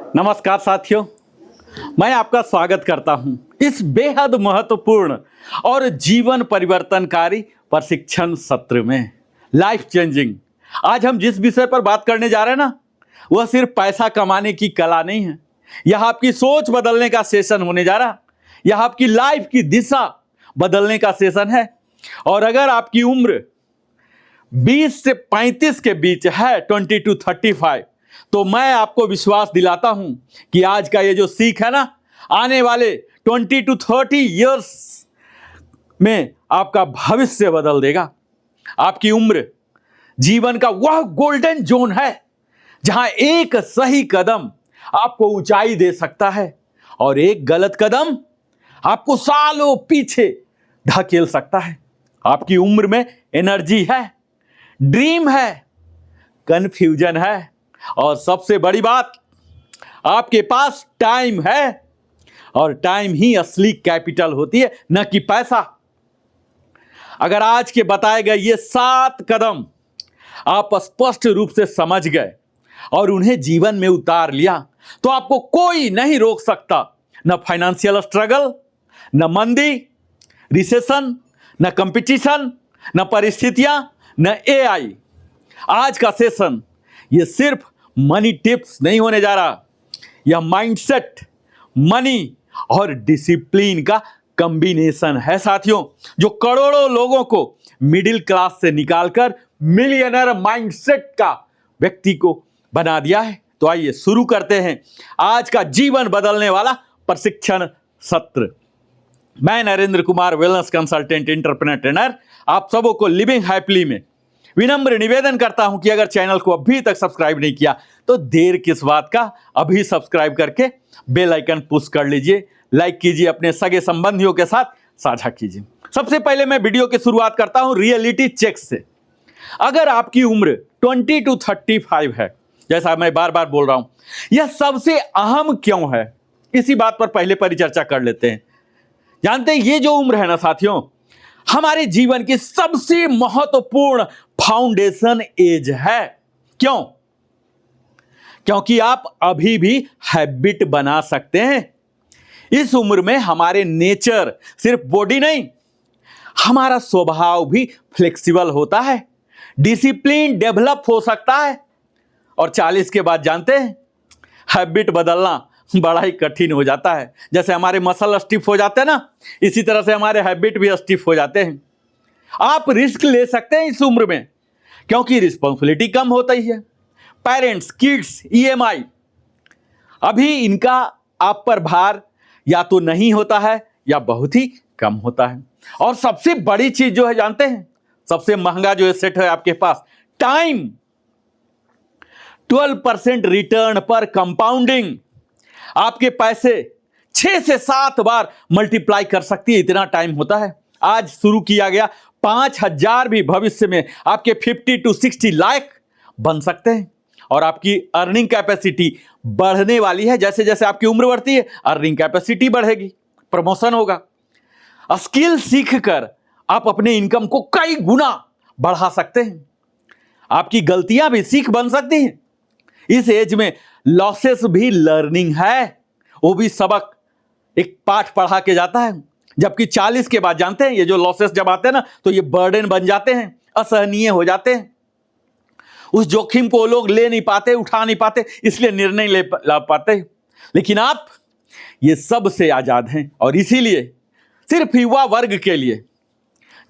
नमस्कार साथियों, मैं आपका स्वागत करता हूं इस बेहद महत्वपूर्ण और जीवन परिवर्तनकारी प्रशिक्षण सत्र में। Life changing. आज हम जिस विषय पर बात करने जा रहे हैं ना, वह सिर्फ पैसा कमाने की कला नहीं है। यह आपकी सोच बदलने का सेशन होने जा रहा। यह आपकी लाइफ की दिशा बदलने का सेशन है। और अगर आपकी उम्र 20 से 35 के बीच है, 20 to 35, तो मैं आपको विश्वास दिलाता हूं कि आज का ये जो सीख है ना, आने वाले 20 to 30 इयर्स में आपका भविष्य बदल देगा। आपकी उम्र जीवन का वह गोल्डन जोन है जहां एक सही कदम आपको ऊंचाई दे सकता है और एक गलत कदम आपको सालों पीछे ढकेल सकता है। आपकी उम्र में एनर्जी है, ड्रीम है, कंफ्यूजन है और सबसे बड़ी बात, आपके पास टाइम है। और टाइम ही असली कैपिटल होती है, न कि पैसा। अगर आज के बताए गए ये 7 कदम आप स्पष्ट रूप से समझ गए और उन्हें जीवन में उतार लिया, तो आपको कोई नहीं रोक सकता। न फाइनेंशियल स्ट्रगल, न मंदी, रिसेशन, न कंपटीशन, न परिस्थितियां, न एआई। आज का सेशन ये सिर्फ मनी टिप्स नहीं होने जा रहा। यह माइंडसेट, मनी और डिसिप्लिन का कॉम्बिनेशन है साथियों, जो करोड़ों लोगों को मिडिल क्लास से निकालकर मिलियनर माइंडसेट का व्यक्ति को बना दिया है। तो आइए शुरू करते हैं आज का जीवन बदलने वाला प्रशिक्षण सत्र। मैं Narendra Kumar, wellness consultant, entrepreneur trainer, आप सबों को लिविंग हैप्पीली में विनम्र निवेदन करता हूं कि अगर चैनल को अभी तक सब्सक्राइब नहीं किया तो देर किस बात का, अभी सब्सक्राइब करके बेल आइकन पुश कर लीजिए, लाइक कीजिए, अपने सगे संबंधियों के साथ साझा कीजिए। सबसे पहले मैं वीडियो की शुरुआत करता हूं रियलिटी चेक से। अगर आपकी उम्र 20 to 35 है, जैसा मैं बार बार बोल रहा हूं, यह सबसे अहम क्यों है, इसी बात पर पहले परिचर्चा कर लेते हैं। जानते हैं ये जो उम्र है ना साथियों, हमारे जीवन की सबसे महत्वपूर्ण फाउंडेशन एज है। क्यों? क्योंकि आप अभी भी हैबिट बना सकते हैं। इस उम्र में हमारे नेचर, सिर्फ बॉडी नहीं, हमारा स्वभाव भी फ्लेक्सिबल होता है, डिसिप्लिन डेवलप हो सकता है। और 40 के बाद जानते हैं, हैबिट बदलना बड़ा ही कठिन हो जाता है। जैसे हमारे मसल स्टिफ हो जाते हैं ना, इसी तरह से हमारे हैबिट भी स्टिफ हो जाते हैं। आप रिस्क ले सकते हैं इस उम्र में, क्योंकि रिस्पॉन्सिबिलिटी कम होता ही है। पेरेंट्स, किड्स, ईएमआई, अभी इनका आप पर भार या तो नहीं होता है या बहुत ही कम होता है। और सबसे बड़ी चीज जो है जानते हैं, सबसे महंगा जो एसेट है आपके पास, टाइम। 12% रिटर्न पर कंपाउंडिंग आपके पैसे 6 से 7 बार मल्टीप्लाई कर सकती है, इतना टाइम होता है। आज शुरू किया गया 5,000 भी भविष्य में आपके 50 to 60 लाख बन सकते हैं। और आपकी अर्निंग कैपेसिटी बढ़ने वाली है। जैसे जैसे आपकी उम्र बढ़ती है, अर्निंग कैपेसिटी बढ़ेगी, प्रमोशन होगा। स्किल सीखकर आप अपने इनकम को कई गुना बढ़ा सकते हैं। आपकी गलतियां भी सीख बन सकती हैं। इस एज में लॉसेस भी लर्निंग है, वो भी सबक, एक पाठ पढ़ा के जाता है। जबकि 40 के बाद जानते हैं, ये जो लॉसेस जब आते हैं ना, तो ये बर्डन बन जाते हैं, असहनीय हो जाते हैं। उस जोखिम को लोग ले नहीं पाते, उठा नहीं पाते, इसलिए निर्णय ले पाते। लेकिन आप ये सब से आजाद हैं। और इसीलिए सिर्फ युवा वर्ग के लिए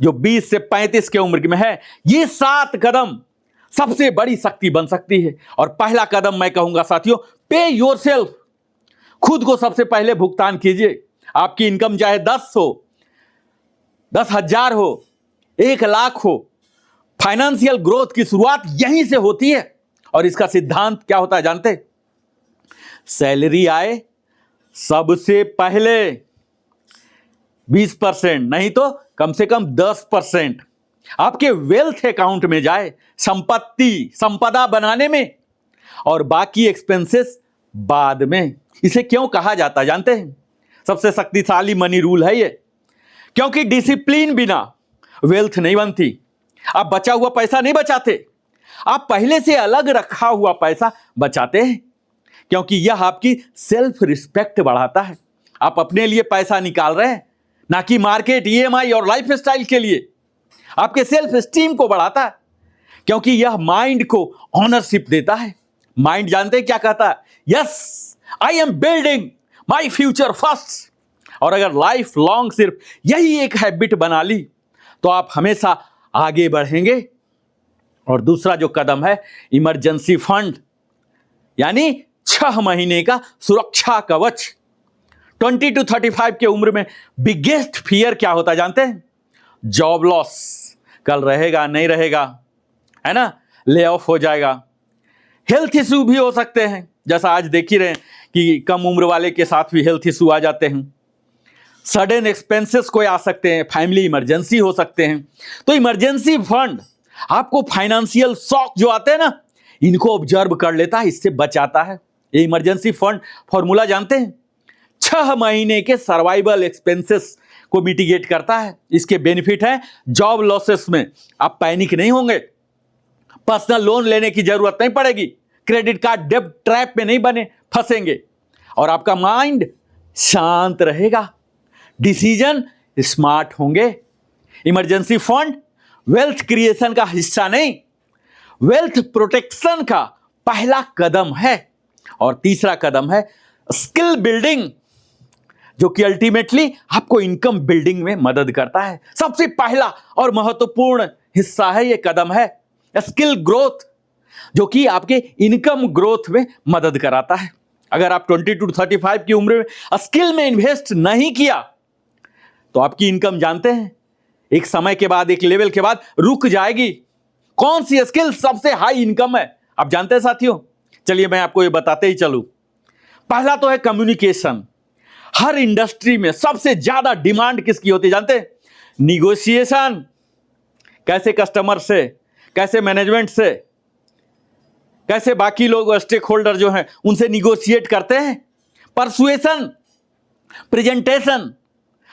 जो 20 से 35 के उम्र में है, ये 7 कदम सबसे बड़ी शक्ति बन सकती है। और पहला कदम मैं कहूंगा साथियों, पे योरसेल्फ। खुद को सबसे पहले भुगतान कीजिए। आपकी इनकम चाहे 10 हो, 10,000 हो, 1 लाख हो, फाइनेंशियल ग्रोथ की शुरुआत यहीं से होती है। और इसका सिद्धांत क्या होता है जानते हैं? सैलरी आए सबसे पहले 20%, नहीं तो कम से कम 10% आपके वेल्थ अकाउंट में जाए, संपदा बनाने में, और बाकी एक्सपेंसेस बाद में। इसे क्यों कहा जाता है जानते हैं? सबसे शक्तिशाली मनी रूल है ये। क्योंकि डिसिप्लिन बिना वेल्थ नहीं बनती। आप बचा हुआ पैसा नहीं बचाते, आप पहले से अलग रखा हुआ पैसा बचाते हैं। क्योंकि यह आपकी सेल्फ रिस्पेक्ट बढ़ाता है। आप अपने लिए पैसा निकाल रहे हैं, ना कि मार्केट, ईएमआई और लाइफ स्टाइल के लिए। आपके सेल्फ एस्टीम को बढ़ाता है, क्योंकि यह माइंड को ऑनरशिप देता है। माइंड जानते हैं क्या कहता है? Yes, I am building my future first. और अगर लाइफ लॉन्ग सिर्फ यही एक हैबिट बना ली तो आप हमेशा आगे बढ़ेंगे। और दूसरा जो कदम है, इमरजेंसी फंड, यानी 6 महीने का सुरक्षा कवच। 20 to 35 के उम्र में बिगेस्ट फियर क्या होता है जानते हैं? Job loss. कल रहेगा नहीं रहेगा, है ना, ले ऑफ हो जाएगा। हेल्थ इशू भी हो सकते हैं, जैसा आज देख ही रहे हैं कि कम उम्र वाले के साथ भी हेल्थ इशू आ जाते हैं। सडन एक्सपेंसेस कोई आ सकते हैं, फैमिली इमरजेंसी हो सकते हैं। तो इमरजेंसी फंड आपको फाइनेंशियल शॉक जो आते हैं ना, इनको ऑब्जर्व कर लेता है, इससे बचाता है। ये इमरजेंसी फंड फॉर्मूला जानते हैं? 6 महीने के सर्वाइवल एक्सपेंसेस को मिटिगेट करता है। इसके बेनिफिट है, जॉब लॉसेस में आप पैनिक नहीं होंगे, पर्सनल लोन लेने की जरूरत नहीं पड़ेगी, क्रेडिट कार्ड डेब्ट ट्रैप में नहीं बने फंसेंगे, और आपका माइंड शांत रहेगा, डिसीजन स्मार्ट होंगे। इमरजेंसी फंड वेल्थ क्रिएशन का हिस्सा नहीं, वेल्थ प्रोटेक्शन का पहला कदम है। और तीसरा कदम है स्किल बिल्डिंग, जो कि अल्टीमेटली आपको इनकम बिल्डिंग में मदद करता है। सबसे पहला और महत्वपूर्ण हिस्सा है, ये कदम है स्किल ग्रोथ, जो कि आपके इनकम ग्रोथ में मदद कराता है। अगर आप 20 to 35 की उम्र में स्किल में इन्वेस्ट नहीं किया तो आपकी इनकम जानते हैं एक समय के बाद, एक लेवल के बाद रुक जाएगी। कौन सी स्किल सबसे हाई इनकम है आप जानते हैं साथियों? चलिए मैं आपको ये बताते ही चलूं। पहला तो है कम्युनिकेशन। हर इंडस्ट्री में सबसे ज्यादा डिमांड किसकी होती है जानते हैं? निगोशिएशन। कैसे कस्टमर से, कैसे मैनेजमेंट से, कैसे बाकी लोग स्टेक होल्डर जो हैं उनसे निगोशिएट करते हैं। परसुएशन, प्रेजेंटेशन,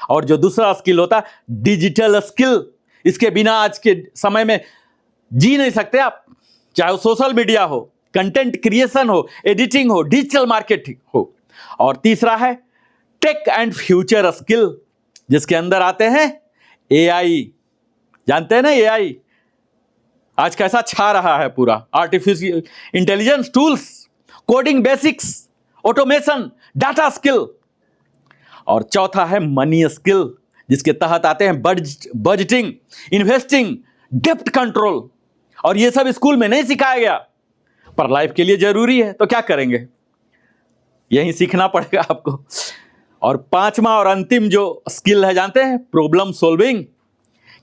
और जो दूसरा स्किल होता है डिजिटल स्किल। इसके बिना आज के समय में जी नहीं सकते आप, चाहे वो सोशल मीडिया हो, कंटेंट क्रिएशन हो, एडिटिंग हो, डिजिटल मार्केटिंग हो। और तीसरा है टेक एंड फ्यूचर स्किल, जिसके अंदर आते हैं एआई। जानते हैं ना एआई आज कैसा छा रहा है, पूरा artificial intelligence tools, coding basics, automation, data skill. और चौथा है मनी स्किल, जिसके तहत आते हैं बजटिंग, इन्वेस्टिंग, डेप्ट कंट्रोल। और ये सब स्कूल में नहीं सिखाया गया, पर लाइफ के लिए जरूरी है, तो क्या करेंगे, यही सीखना पड़ेगा आपको। और पांचवा और अंतिम जो स्किल है जानते हैं? Problem solving.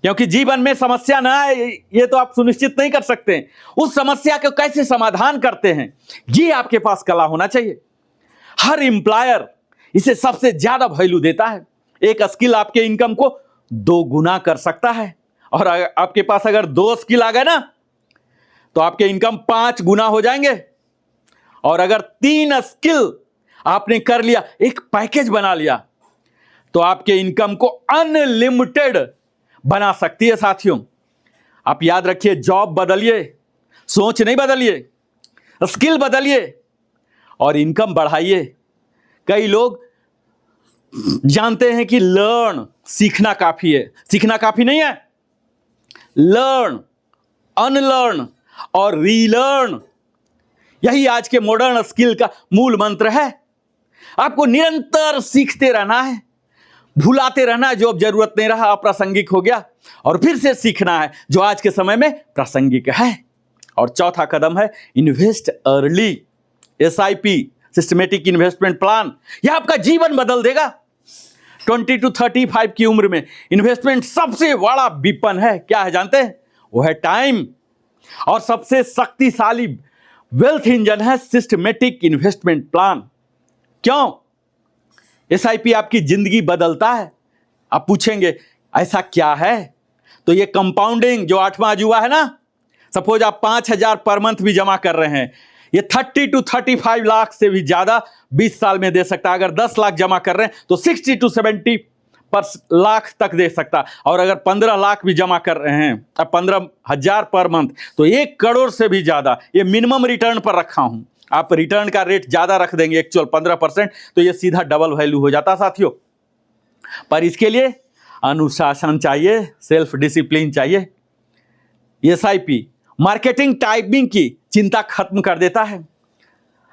क्योंकि जीवन में समस्या ना आए ये तो आप सुनिश्चित नहीं कर सकते, उस समस्या को कैसे समाधान करते हैं ये आपके पास कला होना चाहिए। हर एम्प्लॉयर इसे सबसे ज्यादा वैल्यू देता है। एक स्किल आपके इनकम को 2 गुना कर सकता है, और आपके पास अगर 2 स्किल आ गए ना तो आपके इनकम 5 गुना हो जाएंगे। और अगर 3 स्किल आपने कर लिया, एक पैकेज बना लिया, तो आपके इनकम को अनलिमिटेड बना सकती है साथियों। आप याद रखिए, जॉब बदलिए, सोच नहीं बदलिए, स्किल बदलिए और इनकम बढ़ाइए। कई लोग जानते हैं कि लर्न, सीखना काफी है, सीखना काफी नहीं है। लर्न, अनलर्न और रीलर्न, यही आज के मॉडर्न स्किल का मूल मंत्र है। आपको निरंतर सीखते रहना है, भुलाते रहना है जो अब जरूरत नहीं रहा, अप्रासंगिक हो गया, और फिर से सीखना है जो आज के समय में प्रासंगिक है। और चौथा कदम है invest early, SIP, systematic investment plan. यह आपका जीवन बदल देगा। 20 to 35 की उम्र में इन्वेस्टमेंट सबसे बड़ा विपन है, क्या है जानते हैं? वो है टाइम। और सबसे शक्तिशाली वेल्थ इंजन है सिस्टमेटिक इन्वेस्टमेंट प्लान। क्यों? SIP आपकी जिंदगी बदलता है। आप पूछेंगे ऐसा क्या है? तो ये कंपाउंडिंग जो 8वां अजूबा है ना, सपोज आप 5,000 पर मंथ भी जमा कर रहे हैं, ये 30 to 35 लाख से भी ज्यादा 20 साल में दे सकता है। अगर 10 लाख जमा कर रहे हैं तो 60 to 70 लाख तक दे सकता। और अगर 15 लाख भी जमा कर रहे हैं, अब 15,000 पर मंथ, तो 1 करोड़ से भी ज्यादा, ये मिनिमम रिटर्न पर रखा हूं। आप रिटर्न का रेट ज़्यादा रख देंगे, एक्चुअल 15%, तो ये सीधा डबल वैल्यू हो जाता साथियों। पर इसके लिए अनुशासन चाहिए, सेल्फ डिसिप्लिन चाहिए। एसआईपी मार्केटिंग टाइमिंग की चिंता खत्म कर देता है।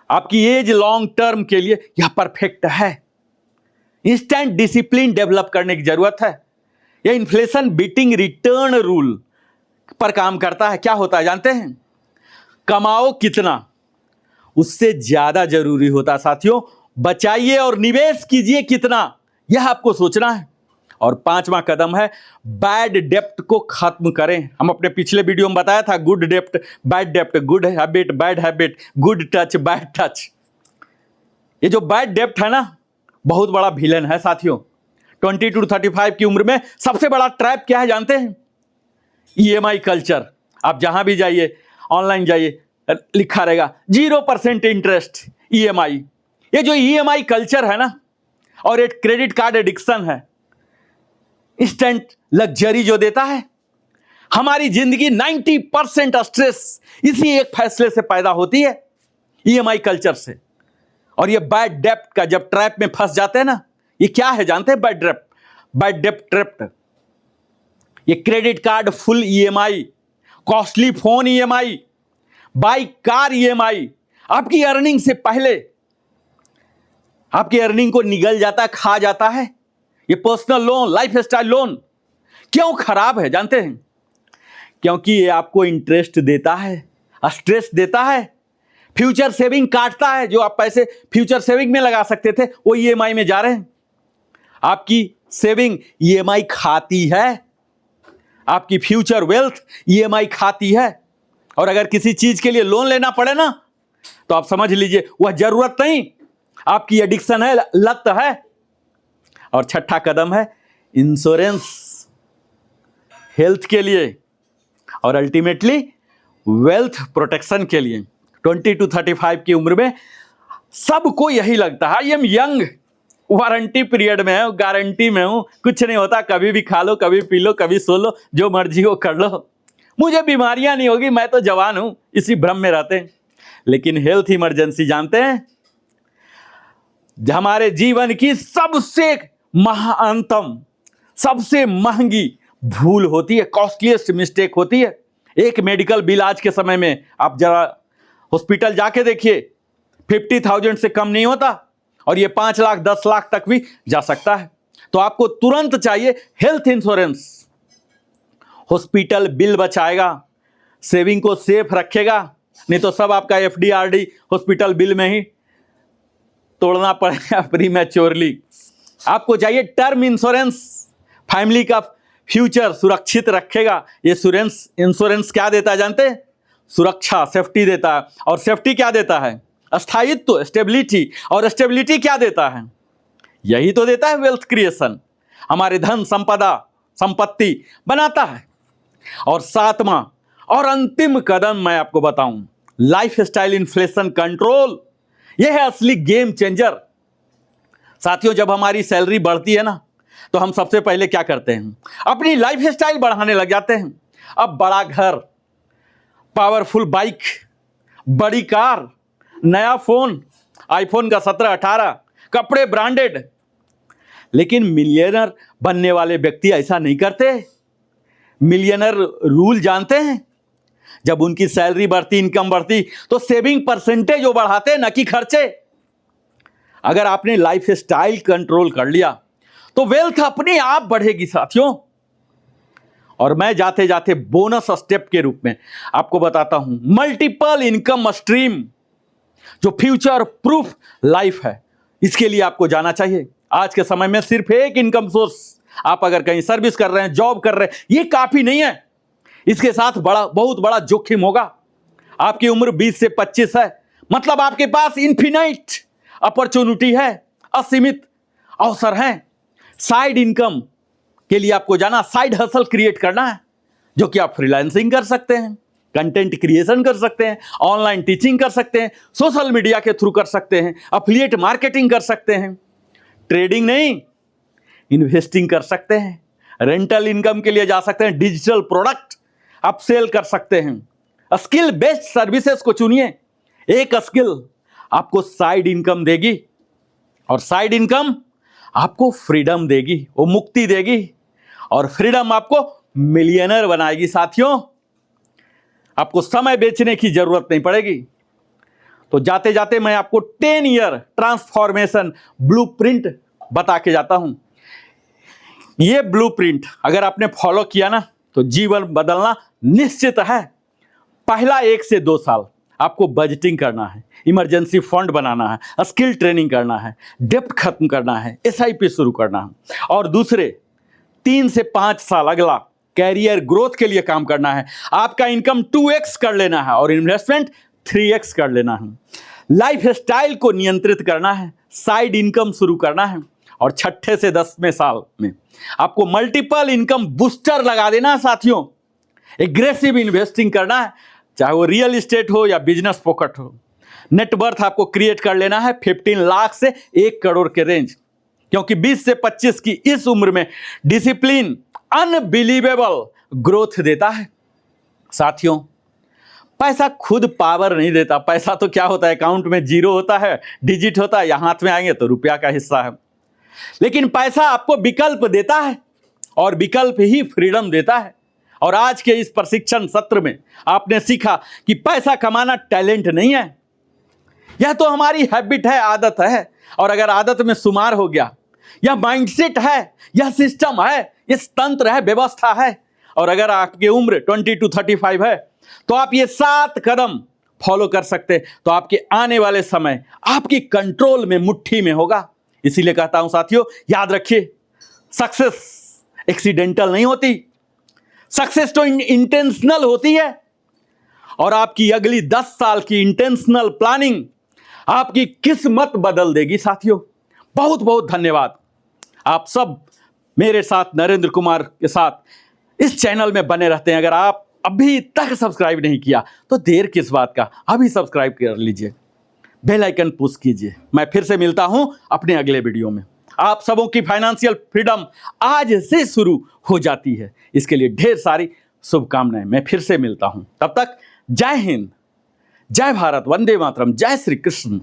आपकी एज लॉन्ग टर्म के लिए यह परफेक्ट है। इंस्टेंट डिसिप्लिन डेवलप करने की जरूरत है। यह इन्फ्लेशन बीटिंग रिटर्न रूल पर काम करता है। क्या होता है जानते हैं? कमाओ कितना, उससे ज्यादा जरूरी होता है साथियों बचाइए और निवेश कीजिए कितना, यह आपको सोचना है। और 5वां कदम है बैड डेप्ट को खत्म करें। हम अपने पिछले वीडियो में बताया था गुड डेप्ट, बैड डेप्ट, good habit, bad habit, good touch, bad touch. ये जो बैड डेप्ट है ना, बहुत बड़ा विलेन है साथियों। 20 to 35 की उम्र में सबसे बड़ा ट्रैप क्या है जानते हैं? EMI culture. आप जहां भी जाइए, ऑनलाइन जाइए, लिखा रहेगा 0% इंटरेस्ट ईएमआई। ये जो ईएमआई कल्चर है ना, और एक क्रेडिट कार्ड एडिक्शन है, इंस्टेंट लग्जरी जो देता है, हमारी जिंदगी 90% स्ट्रेस इसी एक फैसले से पैदा होती है, ईएमआई कल्चर से। और ये बैड डेप्ट का जब ट्रैप में फंस जाते हैं ना, ये क्या है जानते हैं? बैड डेप्ट, बैड डेप्ट ट्रैप। ये credit card full EMI, costly phone EMI, bike car EMI, आपकी अर्निंग से पहले आपकी अर्निंग को निगल जाता है, खा जाता है। ये personal loan, life style loan क्यों खराब है जानते हैं? क्योंकि ये आपको इंटरेस्ट देता है, स्ट्रेस देता है, फ्यूचर सेविंग काटता है। जो आप पैसे फ्यूचर सेविंग में लगा सकते थे वो ईएमआई में जा रहे हैं। आपकी सेविंग ईएमआई खाती है, आपकी फ्यूचर वेल्थ ईएमआई खाती है। और अगर किसी चीज के लिए लोन लेना पड़े ना, तो आप समझ लीजिए वह जरूरत नहीं, आपकी एडिक्शन है, लत है। और 6ठा कदम है इंश्योरेंस, हेल्थ के लिए और अल्टीमेटली वेल्थ प्रोटेक्शन के लिए। 20 to 35 की उम्र में सबको यही लगता है, I am young, warranty period में है, गारंटी में हूं, कुछ नहीं होता, कभी भी खा लो, कभी पी लो, कभी सो लो, जो मर्जी हो कर लो, मुझे बीमारियां नहीं होगी, मैं तो जवान हूं, इसी भ्रम में रहते हैं। लेकिन हेल्थ इमरजेंसी जानते हैं, हमारे जीवन की सबसे महानतम, सबसे महंगी भूल होती है, कॉस्टलीस्ट मिस्टेक होती है। एक मेडिकल बिल आज के समय में आप जरा हॉस्पिटल जाके देखिए, 50,000 से कम नहीं होता, और ये 5 लाख 10 लाख तक भी जा सकता है। तो आपको तुरंत चाहिए हेल्थ इंश्योरेंस। हॉस्पिटल बिल बचाएगा, सेविंग को सेफ रखेगा, नहीं तो सब आपका एफडी हॉस्पिटल बिल में ही तोड़ना पड़ेगा प्रीमैच्योरली। आपको चाहिए टर्म इंश्योरेंस, फैमिली का फ्यूचर सुरक्षित रखेगा। ये इंश्योरेंस क्या देता है जानते हैं? सुरक्षा, सेफ्टी देता है। और सेफ्टी क्या देता है? स्थायित्व, स्टेबिलिटी। और स्टेबिलिटी क्या देता है? यही तो देता है वेल्थ क्रिएशन, हमारे धन संपदा संपत्ति बनाता है। और 7वां और अंतिम कदम मैं आपको बताऊं, लाइफ स्टाइल इन्फ्लेशन कंट्रोल। यह है असली गेम चेंजर साथियों। जब हमारी सैलरी बढ़ती है ना, तो हम सबसे पहले क्या करते हैं? अपनी लाइफ स्टाइल बढ़ाने लग जाते हैं। अब बड़ा घर, पावरफुल बाइक, बड़ी कार, नया फोन, आईफोन का 17 18, कपड़े ब्रांडेड। लेकिन मिलियनर बनने वाले व्यक्ति ऐसा नहीं करते। मिलियनर रूल जानते हैं? जब उनकी सैलरी बढ़ती, इनकम बढ़ती, तो सेविंग परसेंटेज वो बढ़ाते, न कि खर्चे। अगर आपने लाइफ स्टाइल कंट्रोल कर लिया तो वेल्थ अपने आप बढ़ेगी साथियों। और मैं जाते जाते बोनस स्टेप के रूप में आपको बताता हूं मल्टीपल इनकम स्ट्रीम, जो फ्यूचर प्रूफ लाइफ है। इसके लिए आपको जाना चाहिए। आज के समय में सिर्फ एक इनकम सोर्स, आप अगर कहीं सर्विस कर रहे हैं, जॉब कर रहे हैं, ये काफी नहीं है। इसके साथ बहुत बड़ा जोखिम होगा। आपकी उम्र 20 से 25 है, मतलब आपके पास इन्फिनाइट अपॉर्चुनिटी है, असीमित अवसर हैं। साइड इनकम के लिए आपको जाना, साइड हसल क्रिएट करना है, जो कि आप फ्रीलांसिंग कर सकते हैं, कंटेंट क्रिएशन कर सकते हैं, ऑनलाइन टीचिंग कर सकते हैं, सोशल मीडिया के थ्रू कर सकते हैं, एफिलिएट मार्केटिंग कर सकते हैं, ट्रेडिंग नहीं इन्वेस्टिंग कर सकते हैं, रेंटल इनकम के लिए जा सकते हैं, डिजिटल प्रोडक्ट आप सेल कर सकते हैं, स्किल बेस्ड सर्विसेज को चुनिए, एक स्किल आपको साइड इनकम देगी और साइड इनकम आपको फ्रीडम देगी, वो मुक्ति देगी और फ्रीडम आपको मिलियनर बनाएगी। साथियों, आपको समय बेचने की जरूरत नहीं पड़ेगी। तो जाते जाते मैं आपको 10 ईयर ट्रांसफॉर्मेशन ब्लूप्रिंट बता के जाता हूं। ये ब्लूप्रिंट अगर आपने फॉलो किया ना तो जीवन बदलना निश्चित है। पहला 1 से 2 साल आपको बजटिंग करना है, इमरजेंसी फंड बनाना है, स्किल ट्रेनिंग करना है, डेप्ट खत्म करना है, SIP शुरू करना है। और दूसरे 3 से 5 साल अगला कैरियर ग्रोथ के लिए काम करना है। आपका इनकम 2x कर लेना है और इन्वेस्टमेंट 3x कर लेना है। लाइफ स्टाइल को नियंत्रित करना है, साइड इनकम शुरू करना है और 6 से 10वें साल में आपको मल्टीपल इनकम बूस्टर लगा देना है। साथियों, एग्रेसिव इन्वेस्टिंग करना है, चाहे वो रियल एस्टेट हो या बिजनेस पॉकेट हो। नेट वर्थ आपको क्रिएट कर लेना है 15 लाख से 1 करोड़ के रेंज, क्योंकि 20 से 25 की इस उम्र में डिसिप्लिन अनबिलीवेबल ग्रोथ देता है। साथियों, पैसा खुद पावर नहीं देता। पैसा तो क्या होता है, अकाउंट में 0 होता है, डिजिट होता है, या हाथ में आएंगे तो रुपया का हिस्सा है। लेकिन पैसा आपको विकल्प देता है और विकल्प ही फ्रीडम देता है। और आज के इस प्रशिक्षण सत्र में आपने सीखा कि पैसा कमाना टैलेंट नहीं है, यह तो हमारी हैबिट है, आदत है। और अगर आदत में शुमार हो गया, यह माइंडसेट है, यह सिस्टम है, यह तंत्र है, व्यवस्था है। और अगर आपकी उम्र 20 to 35 है तो आप ये 7 कदम फॉलो कर सकते, तो आपके आने वाले समय आपकी कंट्रोल में, मुट्ठी में होगा। इसीलिए कहता हूं साथियों, याद रखिए, सक्सेस एक्सीडेंटल नहीं होती, सक्सेस तो इंटेंशनल होती है। और आपकी अगली 10 साल की इंटेंशनल प्लानिंग आपकी किस्मत बदल देगी। साथियों, बहुत बहुत धन्यवाद। आप सब मेरे साथ, नरेंद्र कुमार के साथ इस चैनल में बने रहते हैं। अगर आप अभी तक सब्सक्राइब नहीं किया तो देर किस बात का, अभी सब्सक्राइब कर लीजिए, बेल आइकन पुश कीजिए। मैं फिर से मिलता हूं अपने अगले वीडियो में। आप सबों की फाइनेंशियल फ्रीडम आज से शुरू हो जाती है, इसके लिए ढेर सारी शुभकामनाएं। मैं फिर से मिलता हूं, तब तक जय हिंद, जय भारत, वंदे मातरम, जय श्री कृष्ण।